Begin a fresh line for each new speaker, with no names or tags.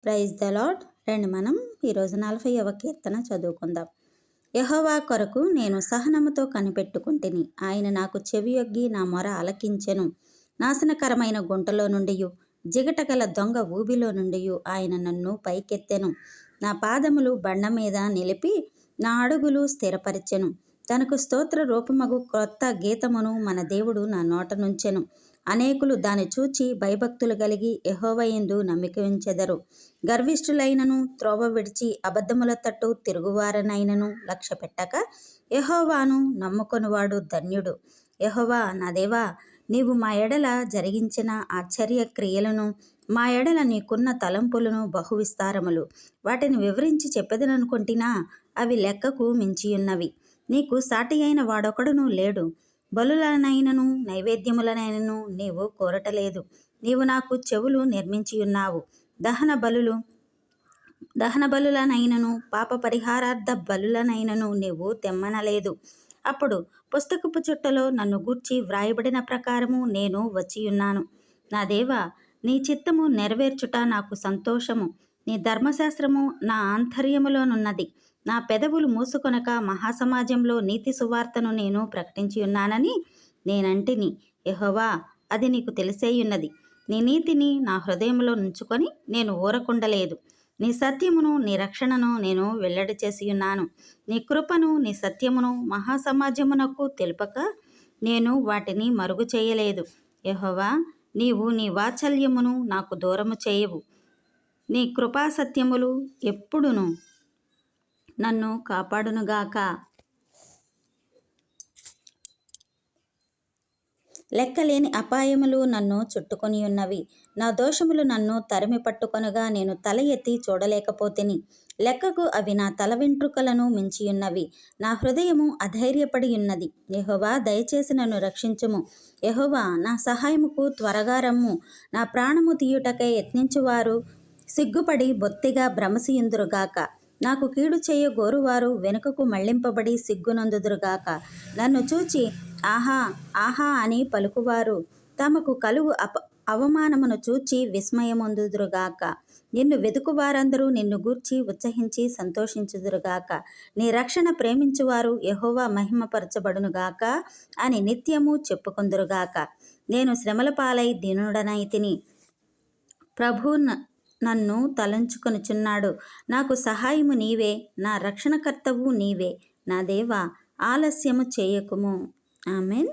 Praise the lord. రండి మనం ఈరోజు 40వ కీర్తన చదువుకుందాం. యెహోవా కొరకు నేను సహనముతో కనిపెట్టుకుంటుని, ఆయన నాకు చెవియొగ్గి నా మొర ఆలకించెను. నాశనకరమైన గుంటలో నుండియు జిగటగల దొంగ ఊబిలో నుండియు ఆయన నన్ను పైకెత్తెను. నా పాదములు బండ మీద నిలిపి నా అడుగులు స్థిరపరిచెను. తనకు స్తోత్ర రూపమగు క్రొత్త గీతమును మన దేవుడు నా నోట నుంచెను. అనేకులు దాని చూచి భయభక్తులు కలిగి యెహోవా యందు నమ్మిక ఉంచెదరు. గర్విష్ఠులైనను త్రోవ విడిచి అబద్ధముల తట్టు తిరుగువారనైనను లక్ష్య పెట్టక యెహోవాను నమ్ముకొనువాడు ధన్యుడు. యెహోవా నా దేవా, నీవు మా ఎడల జరిగించిన ఆశ్చర్య క్రియలను, మా ఎడల నీకున్న తలంపులను బహు విస్తారములు. వాటిని వివరించి చెప్పెదననుకొంటినా అవి లెక్కకు మించియున్నవి. నీకు సాటి అయిన వాడొకడును లేడు. బలులనైనను నైవేద్యములనైనను నీవు కోరటలేదు. నీవు నాకు చెవులు నిర్మించియున్నావు. దహన బలులనైనను పాప పరిహారార్థ బలులనైనను నీవు తెమ్మనలేదు. అప్పుడు పుస్తకపు చుట్టలో నన్ను గూర్చి వ్రాయబడిన ప్రకారము నేను వచ్చియున్నాను. నా దేవా, నీ చిత్తము నెరవేర్చుట నాకు సంతోషము. నీ ధర్మశాస్త్రము నా ఆంతర్యములోనున్నది. నా పెదవులు మూసుకొనక మహాసమాజంలో నీతి సువార్తను నేను ప్రకటించియున్నానని నేనంటిని. యెహోవా, అది నీకు తెలిసేయున్నది. నీ నీతిని నా హృదయంలో నుంచుకొని నేను ఊరకుండలేదు. నీ సత్యమును నీ రక్షణను నేను వెల్లడి చేసియున్నాను. నీ కృపను నీ సత్యమును మహాసమాజమునకు తెలుపక నేను వాటిని మరుగు చేయలేదు. యెహోవా, నీవు నీ వాత్సల్యమును నాకు దూరము చేయవు. నీ కృపాసత్యములు ఎప్పుడును నన్ను కాపాడునుగాక. లెక్కలేని అపాయములు నన్ను చుట్టుకొని ఉన్నవి. నా దోషములు నన్ను తరిమి పట్టుకొనగా నేను తల ఎత్తి చూడలేకపోతిని. లెక్కకు అవి నా తల వెంట్రుకలను మించియున్నవి. నా హృదయము అధైర్యపడి ఉన్నది. యెహోవా, దయచేసి నన్ను రక్షించుము. యెహోవా, నా సహాయముకు త్వరగా రమ్ము. నా ప్రాణము తీయుటకై యత్నించువారు సిగ్గుపడి బొత్తిగా భ్రమసియుందురుగాక. నాకు కీడు చేయ గోరువారు వెనుకకు మళ్లింపబడి సిగ్గునందుదురుగాక. నన్ను చూచి ఆహా ఆహా అని పలుకువారు తమకు కలుగు అవమానమును చూచి విస్మయమొందుదురుగాక. నిన్ను వెదుకువారందరూ నిన్ను గూర్చి ఉత్సహించి సంతోషించుదురుగాక. నీ రక్షణ ప్రేమించువారు యెహోవా మహిమపరచబడునుగాక అని నిత్యము చెప్పుకొందురుగాక. నేను శ్రమల పాలై దీనుడనైతిని. ప్రభు నన్ను తలంచుకొనుచున్నాడు. నాకు సహాయము నీవే, నా రక్షణకర్తవు నీవే. నా దేవా, ఆలస్యము చేయకుము. ఆమెన్.